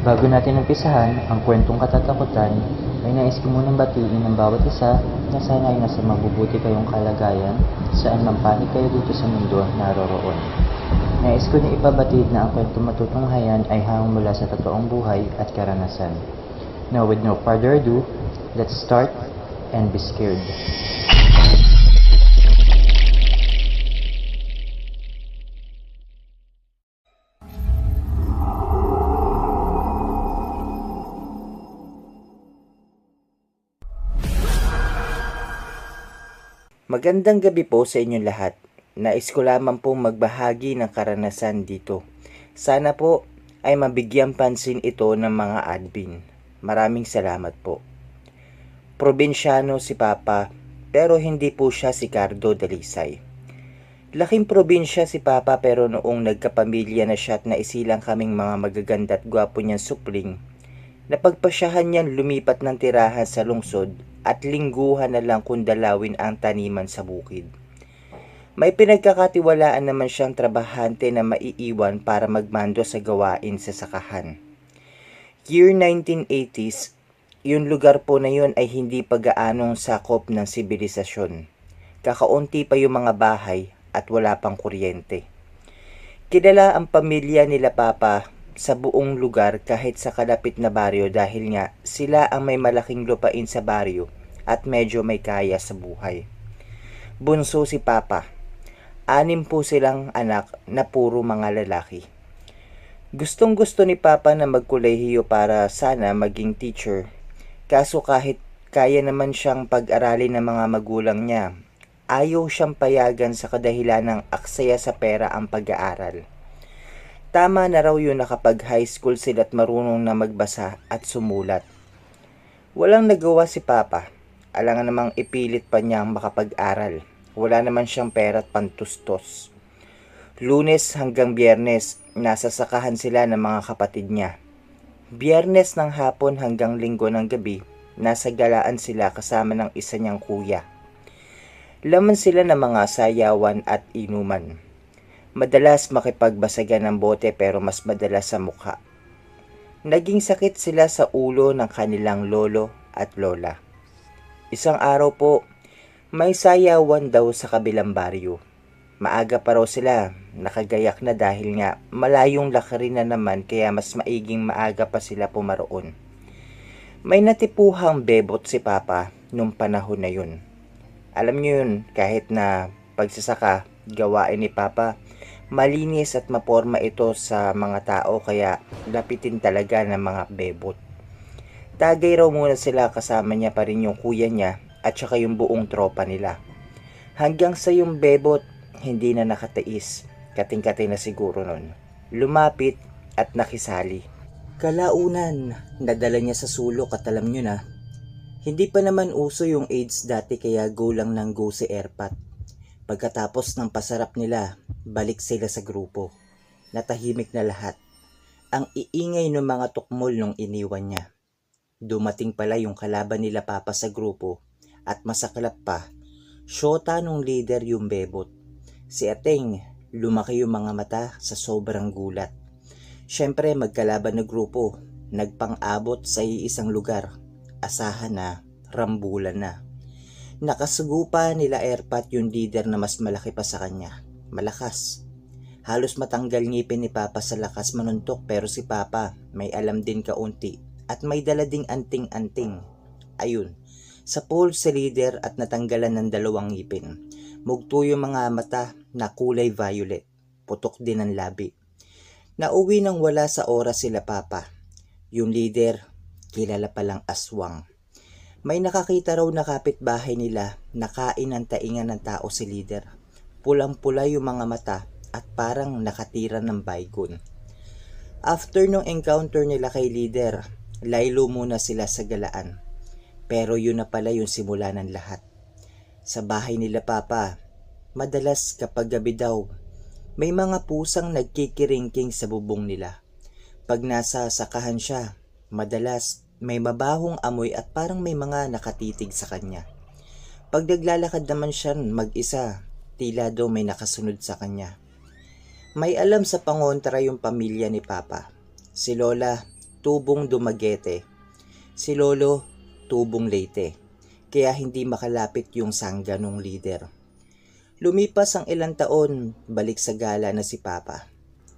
Bago natin umpisahan ang kwentong katatakutan, ay nais ko munang batiin ng bawat isa na sana ay nasa mabubuti kayong kalagayan saan man panig kayo dito sa mundo naroroon. Nais ko na ipabatid na ang kwentong matutunghayan ay hanggang mula sa totoong buhay at karanasan. Now with no further ado, let's start and be scared. Magandang gabi po sa inyong lahat. Nais ko lamang pong magbahagi ng karanasan dito. Sana po ay mabigyan pansin ito ng mga admin. Maraming salamat po. Probinsyano si Papa, pero hindi po siya si Cardo Dalisay. Laking probinsya si Papa pero noong nagkapamilya na siya at naisilang kaming mga magaganda at gwapo niyang supling, napagpasyahan niyan lumipat ng tirahan sa lungsod at lingguhan na lang kung dalawin ang taniman sa bukid. May pinagkakatiwalaan naman siyang trabahante na maiiwan para magmando sa gawain sa sakahan. Year 1980s, yung lugar po na yun ay hindi pa gaanong sakop ng sibilisasyon. Kakaunti pa yung mga bahay at wala pang kuryente. Kilala ang pamilya nila Papa sa buong lugar kahit sa kalapit na baryo dahil nga sila ang may malaking lupain sa baryo at medyo may kaya sa buhay. Bunso si Papa. 6 po silang anak na puro mga lalaki. Gustong gusto ni Papa na magkolehiyo para sana maging teacher. Kaso kahit kaya naman siyang pag-aralin ng mga magulang niya, ayaw siyang payagan sa kadahilan ng aksaya sa pera ang pag-aaral. Tama na raw yun na kapag high school sila't marunong na magbasa at sumulat. Walang nagawa si Papa. Alangan namang ipilit pa niyang makapag-aral. Wala naman siyang pera at pantustos. Lunes hanggang Biyernes, nasa sakahan sila ng mga kapatid niya. Biyernes ng hapon hanggang Linggo ng gabi, nasa galaan sila kasama ng isa niyang kuya. Laman sila ng mga sayawan at inuman. Madalas makipagbasagan ng bote pero mas madalas sa mukha. Naging sakit sila sa ulo ng kanilang lolo at lola. Isang araw po, may sayawan daw sa kabilang baryo. Maaga pa raw sila, nakagayak na dahil nga malayong lakarin na naman kaya mas maiging maaga pa sila pumaroon. May natipuhang bebot si Papa nung panahon na yun. Alam niyo yun, kahit na pagsasaka, gawain ni Papa, malinis at maporma ito sa mga tao kaya lapitin talaga ng mga bebot. Tagay raw muna sila kasama niya pa rin yung kuya niya at saka yung buong tropa nila. Hanggang sa yung bebot hindi na nakatiis, kating-kating na siguro nun. Lumapit at nakisali. Kalaunan, nadala niya sa sulok at alam nyo na, hindi pa naman uso yung AIDS dati kaya go lang ng go si Erpat. Pagkatapos ng pasarap nila, balik sila sa grupo. Natahimik na lahat. Ang iingay ng mga tukmol nung iniwan niya. Dumating pala yung kalaban nila Papa sa grupo at masaklap pa, syota nung leader yung bebot. Si Ateng, lumaki yung mga mata sa sobrang gulat. Siyempre magkalaban na grupo, nagpang-abot sa iisang lugar. Asahan na, rambulan na. Nakasugupa nila Erpat yung leader na mas malaki pa sa kanya. Malakas. Halos matanggal ngipin ni Papa sa lakas manuntok pero si Papa may alam din kaunti at may dala ding anting-anting. Ayun, sa pool si leader at natanggalan ng 2 ngipin. Mugto yung mga mata na kulay violet. Putok din ang labi. Nauwi nang wala sa oras sila Papa. Yung leader, kilala palang aswang. May nakakita raw na kapitbahay nila na kain ng taingan ng tao si leader. Pulang-pula yung mga mata at parang nakatira ng baygon. After nung encounter nila kay leader, laylo muna sila sa galaan. Pero yun na pala yung simula ng lahat. Sa bahay nila Papa, madalas kapag gabi daw, may mga pusang nagkikiringking sa bubong nila. Pag nasa sakahan siya, madalas may mabahong amoy at parang may mga nakatitig sa kanya. Pag naglalakad naman siya mag-isa, tila daw may nakasunod sa kanya. May alam sa pangontra yung pamilya ni Papa. Si Lola, tubong Dumaguete. Si Lolo, tubong Leyte. Kaya hindi makalapit yung sangga ng leader. Lumipas ang ilang taon, balik sa gala na si Papa.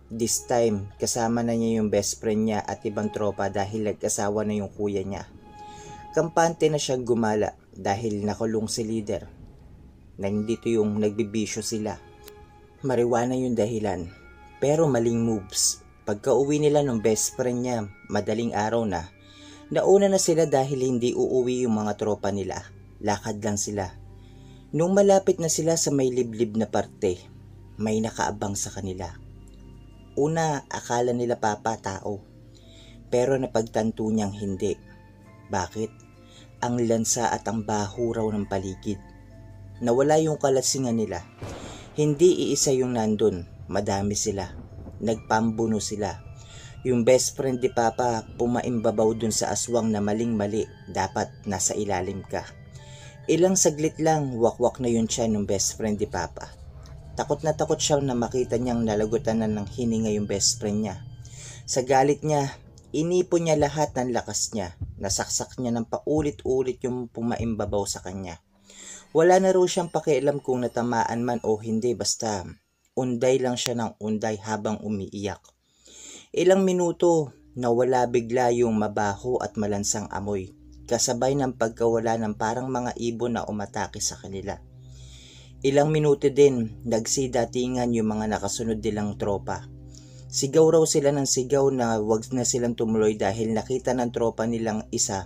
This time, kasama na niya yung best friend niya at ibang tropa dahil nag-asawa na yung kuya niya. Kampante na siyang gumala dahil nakulong si leader. Nandito yung nagbibisyo sila. Marijuana yung dahilan. Pero maling moves. Pagka uwi nila ng best friend niya, madaling araw na, nauna na sila dahil hindi uuwi yung mga tropa nila. Lakad lang sila. Nung malapit na sila sa may liblib na parte, may nakaabang sa kanila. Una, akala nila Papa tao. Pero napagtanto niyang hindi. Bakit? Ang lansa at ang baho raw ng paligid. Nawala yung kalasingan nila. Hindi iisa yung nandun. Madami sila. Nagpambuno sila. Yung best friend ni Papa pumaimbabaw dun sa aswang na maling-mali. Dapat nasa ilalim ka. Ilang saglit lang, wakwak na yung tiyan ng best friend ni Papa. Takot na takot siya na makita niyang nalagutan na ng hininga yung best friend niya. Sa galit niya, inipon niya lahat ng lakas niya. Nasaksak niya ng paulit-ulit yung pumaimbabaw sa kanya. Wala na raw siyang pakialam kung natamaan man o hindi, basta unday lang siya ng unday habang umiiyak. Ilang minuto, nawala bigla yung mabaho at malansang amoy, kasabay ng pagkawala ng parang mga ibon na umatake sa kanila. Ilang minuto din, nagsidatingan yung mga nakasunod nilang tropa. Sigaw raw sila ng sigaw na wag na silang tumuloy dahil nakita ng tropa nilang isa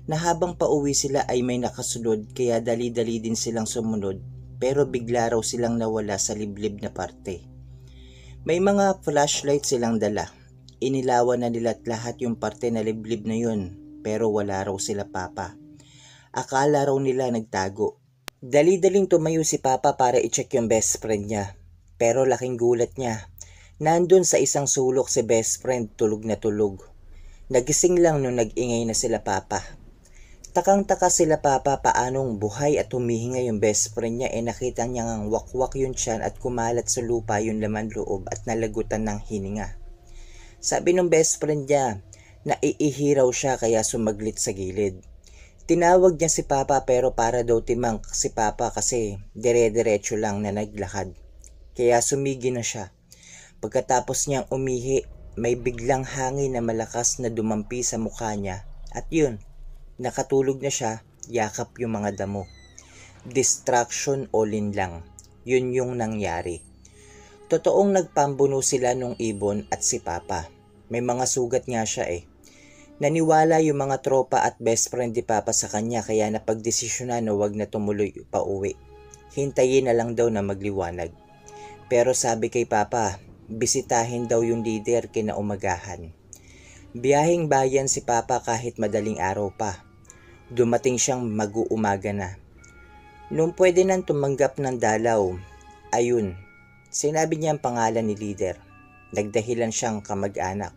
na habang pauwi sila ay may nakasunod kaya dali-dali din silang sumunod pero bigla raw silang nawala sa liblib na parte. May mga flashlight silang dala. Inilawan na nila lahat yung parte na liblib na yun pero wala raw sila Papa. Akala raw nila nagtago. Dali-daling tumayo si Papa para i-check yung best friend niya. Pero laking gulat niya. Nandun sa isang sulok si best friend tulog na tulog. Nagising lang nung nag-ingay na sila Papa. Takang-taka sila Papa paanong buhay at humihinga yung best friend niya nakita niya ngang wakwak yung tiyan at kumalat sa lupa yung laman loob at nalagutan ng hininga. Sabi ng best friend niya, naiihiraw siya kaya sumaglit sa gilid. Tinawag niya si Papa pero para daw timang si Papa kasi dire-diretso lang na naglakad. Kaya sumigi na siya. Pagkatapos niyang umihi, may biglang hangin na malakas na dumampi sa mukha niya. At yun, nakatulog na siya, yakap yung mga damo. Distraction o linlang. Yun yung nangyari. Totoong nagpambuno sila nung ibon at si Papa. May mga sugat nga siya Naniwala yung mga tropa at best friend ni Papa sa kanya kaya napagdesisyonan na wag na tumuloy pa uwi. Hintayin na lang daw na magliwanag. Pero sabi kay Papa, bisitahin daw yung leader kinaumagahan. Biyahing bayan si Papa kahit madaling araw pa. Dumating siyang mag-uumaga na. Nung pwede nang tumanggap ng dalaw, ayun, sinabi niya ang pangalan ni leader. Nagdahilan siyang kamag-anak.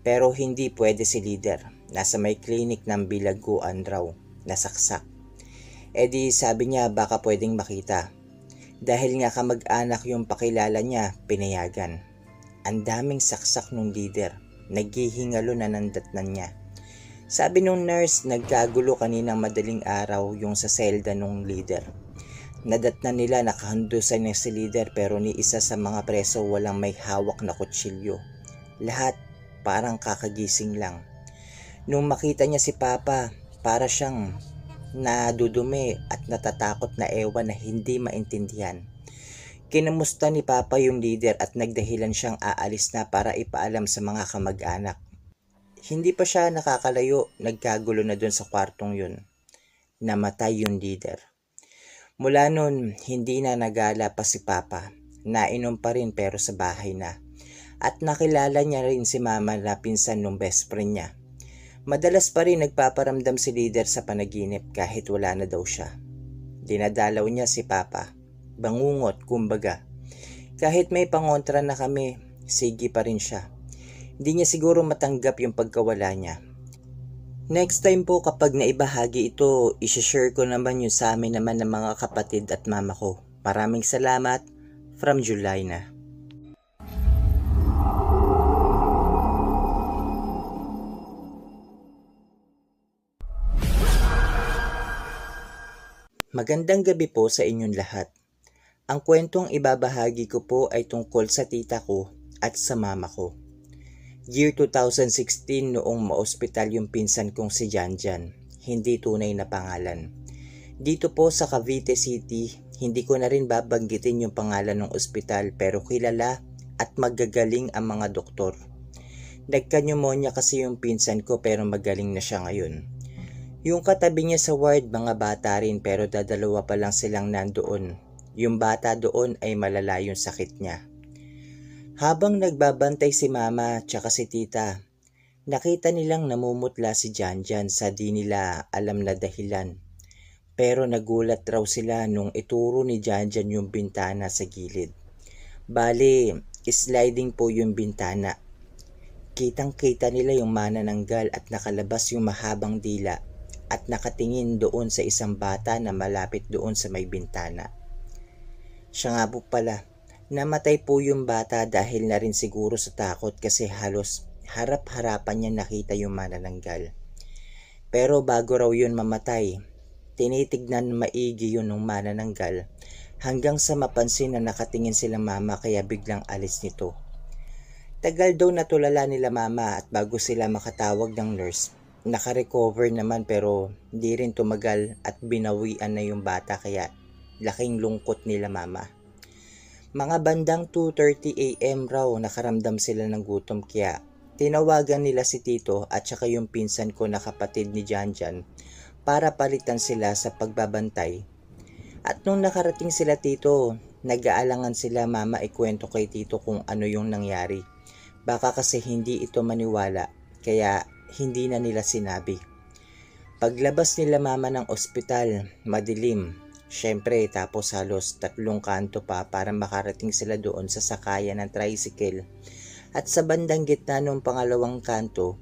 Pero hindi pwede si leader. Nasa may klinik ng bilagguan raw. Nasaksak. Di sabi niya baka pwedeng makita. Dahil nga kamag-anak yung pakilala niya, pinayagan. Ang daming saksak nung leader. Naghihingalo na nandatnan niya. Sabi nung nurse, nagkagulo kaninang madaling araw yung sa selda nung leader. Nadatnan nila nakahandusan niya si leader pero ni isa sa mga preso walang may hawak na kutsilyo. Lahat parang kakagising lang. Nung makita niya si Papa, para siyang nadudumi at natatakot na ewan na hindi maintindihan. Kinamusta ni Papa yung leader at nagdahilan siyang aalis na para ipaalam sa mga kamag-anak. Hindi pa siya nakakalayo, nagkagulo na dun sa kwartong yun. Namatay yung leader. Mula nun, hindi na nagala pa si Papa. Nainom pa rin pero sa bahay na. At nakilala niya rin si Mama na pinsan ng best friend niya. Madalas pa rin nagpaparamdam si leader sa panaginip kahit wala na daw siya. Dinadalaw niya si Papa. Bangungot, kumbaga. Kahit may pangontra na kami, sige pa rin siya. Hindi niya siguro matanggap yung pagkawala niya. Next time po kapag naibahagi ito, isishare ko naman yung sa amin naman ng mga kapatid at mama ko. Maraming salamat, from Julina. Magandang gabi po sa inyong lahat. Ang kwentong ibabahagi ko po ay tungkol sa tita ko at sa mama ko. Year 2016 noong maospital yung pinsan kong si Janjan, hindi tunay na pangalan. Dito po sa Cavite City, hindi ko na rin babanggitin yung pangalan ng ospital pero kilala at magagaling ang mga doktor. Nagka-pneumonia kasi yung pinsan ko pero magaling na siya ngayon. Yung katabi niya sa ward mga bata rin pero dadalawa pa lang silang nandoon. Yung bata doon ay malala yung sakit niya. Habang nagbabantay si mama at si tita, nakita nilang namumutla si Janjan sa di nila alam na dahilan. Pero nagulat raw sila nung ituro ni Janjan yung bintana sa gilid. Bale, sliding po yung bintana. Kitang-kita nila yung manananggal at nakalabas yung mahabang dila at nakatingin doon sa isang bata na malapit doon sa may bintana. Siya nga po pala, namatay po yung bata dahil na rin siguro sa takot kasi halos harap-harapan niya nakita yung manananggal. Pero bago raw yun mamatay, tinitignan maigi yun ng manananggal hanggang sa mapansin na nakatingin sila mama kaya biglang alis nito. Tagal daw natulala nila mama at bago sila makatawag ng nurse, nakarecover naman pero di rin tumagal at binawian na yung bata kaya laking lungkot nila mama. Mga bandang 2:30 AM raw nakaramdam sila ng gutom kaya tinawagan nila si Tito at saka yung pinsan ko na kapatid ni Janjan para palitan sila sa pagbabantay. At nung nakarating sila Tito, nag-aalangan sila mama ikwento kay Tito kung ano yung nangyari. Baka kasi hindi ito maniwala kaya hindi na nila sinabi. Paglabas nila mama ng ospital, madilim. Syempre tapos halos 3 kanto pa para makarating sila doon sa sakayan ng tricycle. At sa bandang gitna ng pangalawang kanto,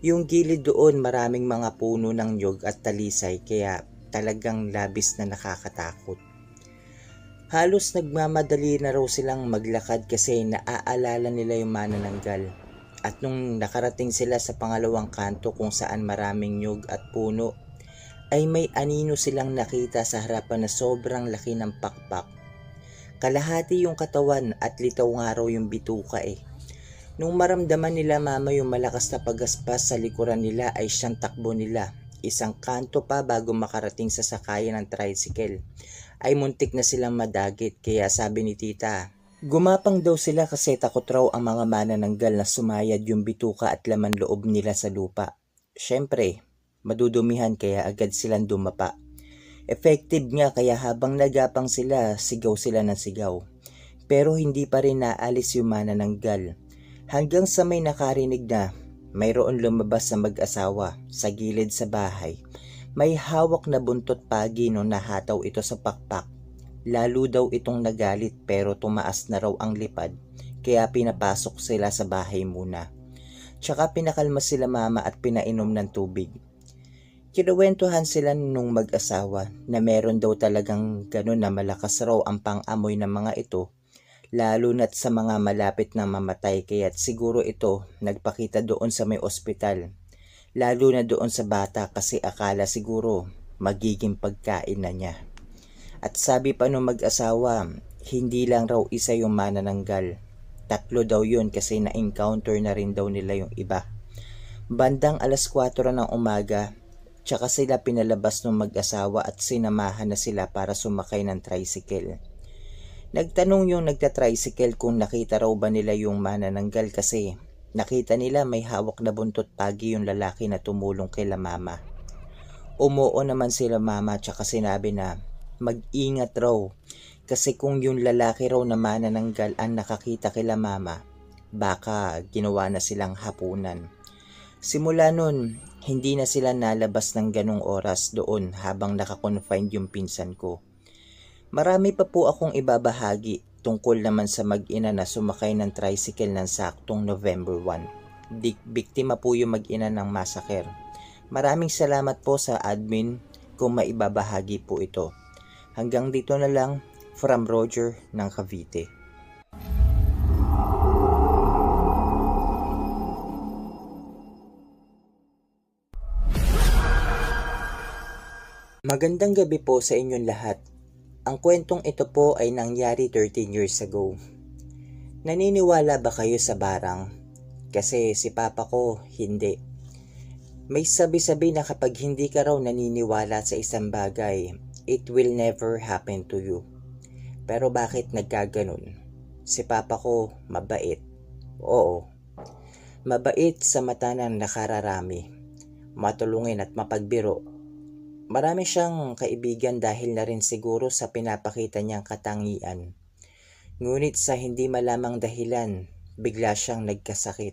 yung gilid doon maraming mga puno ng nyog at talisay kaya talagang labis na nakakatakot. Halos nagmamadali na raw silang maglakad kasi naaalala nila yung manananggal. At nung nakarating sila sa pangalawang kanto kung saan maraming nyug at puno, ay may anino silang nakita sa harapan na sobrang laki ng pakpak. Kalahati yung katawan at litaw nga raw yung bituka eh. Nung maramdaman nila mama yung malakas na pagaspas sa likuran nila ay siyang takbo nila. Isang kanto pa bago makarating sa sakayan ng tricycle ay muntik na silang madagit kaya sabi ni tita, gumapang daw sila kasi takot raw ang mga manananggal na sumayad yung bituka at laman loob nila sa lupa. Syempre, madudumihan kaya agad silang dumapa. Effective nga kaya habang nagapang sila, sigaw sila ng sigaw. Pero hindi pa rin naalis yung manananggal. Hanggang sa may nakarinig na, mayroon lumabas sa mag-asawa sa gilid sa bahay. May hawak na buntot pagi nung nahataw ito sa pakpak. Lalo daw itong nagalit pero tumaas na raw ang lipad kaya pinapasok sila sa bahay muna. Tsaka pinakalma sila mama at pinainom ng tubig. Kinuwentuhan sila nung mag-asawa na meron daw talagang ganun na malakas raw ang pang-amoy ng mga ito. Lalo na't sa mga malapit na mamatay kaya't siguro ito nagpakita doon sa may ospital. Lalo na doon sa bata kasi akala siguro magiging pagkain na niya. At sabi pa nung mag-asawa, hindi lang raw isa yung manananggal. 3 daw yun kasi na-encounter na rin daw nila yung iba. Bandang 4:00 ng umaga, tsaka sila pinalabas ng mag-asawa at sinamahan na sila para sumakay ng tricycle. Nagtanong yung nagta-tricycle kung nakita raw ba nila yung manananggal kasi nakita nila may hawak na buntot pagi yung lalaki na tumulong kila mama. Umuo naman sila mama tsaka sinabi na mag-ingat raw kasi kung yung lalaki raw na manananggal ang nakakita kila mama, baka ginawa na silang hapunan. Simula nun, hindi na sila nalabas ng ganong oras doon habang nakakonfined yung pinsan ko. Marami pa po akong ibabahagi tungkol naman sa mag-ina na sumakay ng tricycle ng saktong November 1. Biktima po yung mag-ina ng massacre. Maraming salamat po sa admin kung maibabahagi po ito. Hanggang dito na lang, from Roger ng Cavite. Magandang gabi po sa inyong lahat. Ang kwentong ito po ay nangyari 13 years ago. Naniniwala ba kayo sa barang? Kasi si papa ko, hindi. May sabi-sabi na kapag hindi ka raw naniniwala sa isang bagay, it will never happen to you. Pero bakit nagkaganon? Si papa ko, mabait. Oo, mabait sa mata ng nakararami. Matulungin at mapagbiro. Marami siyang kaibigan dahil na rin siguro sa pinapakita niyang katangian. Ngunit sa hindi malamang dahilan, bigla siyang nagkasakit.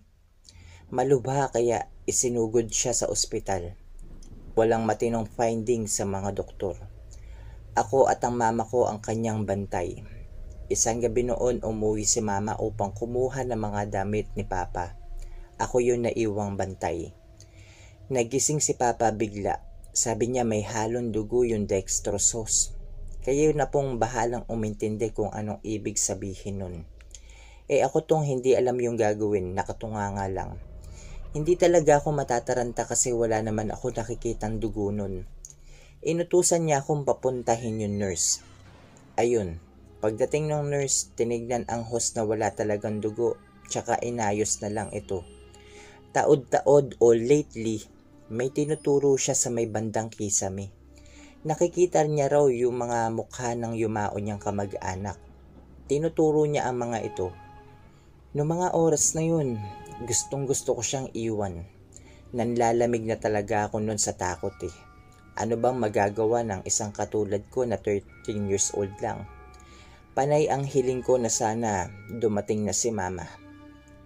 Malubha kaya isinugod siya sa ospital. Walang matinong finding sa mga doktor. Ako at ang mama ko ang kanyang bantay. Isang gabi noon umuwi si mama upang kumuha ng mga damit ni papa. Ako yun na iwang bantay. Nagising si papa bigla. Sabi niya may halong dugo yung dextrose sauce. Kayo na pong bahalang umintindi kung anong ibig sabihin nun. Ako tong hindi alam yung gagawin, nakatunganga lang. Hindi talaga ako matataranta kasi wala naman ako nakikitang dugo nun. Inutusan niya akong papuntahin yung nurse. Ayun, pagdating ng nurse, tinignan ang host na wala talagang dugo, tsaka inayos na lang ito. Taod-taod o lately, may tinuturo siya sa may bandang kisame. Nakikita niya raw yung mga mukha ng yumao niyang kamag-anak. Tinuturo niya ang mga ito. Noong mga oras na yun, gustong gusto ko siyang iwan. Nanlalamig na talaga ako nun sa takot eh. Ano bang magagawa ng isang katulad ko na 13 years old lang? Panay ang hiling ko na sana dumating na si mama.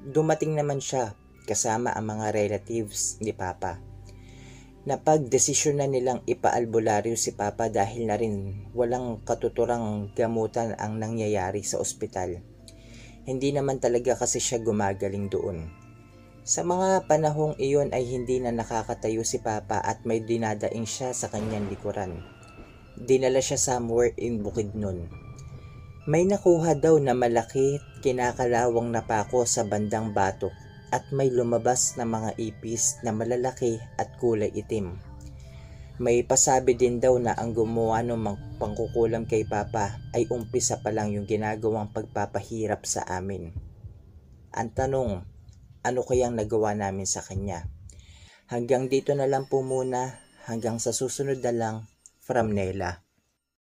Dumating naman siya kasama ang mga relatives ni papa. Napagdesisyon na nilang ipaalbularyo si papa dahil na rin walang katuturang gamutan ang nangyayari sa ospital. Hindi naman talaga kasi siya gumagaling doon. Sa mga panahong iyon ay hindi na nakakatayo si papa at may dinadaing siya sa kanyang likuran. Dinala siya somewhere in Bukidnon. May nakuha daw na malaki kinakalawang na pako sa bandang batok. At may lumabas na mga ipis na malalaki at kulay itim. May pasabi din daw na ang gumawa ng pangkukulam kay papa ay umpisa pa lang yung ginagawang pagpapahirap sa amin. Ang tanong, ano kayang nagawa namin sa kanya? Hanggang dito na lang po muna, hanggang sa susunod na lang, from Nela.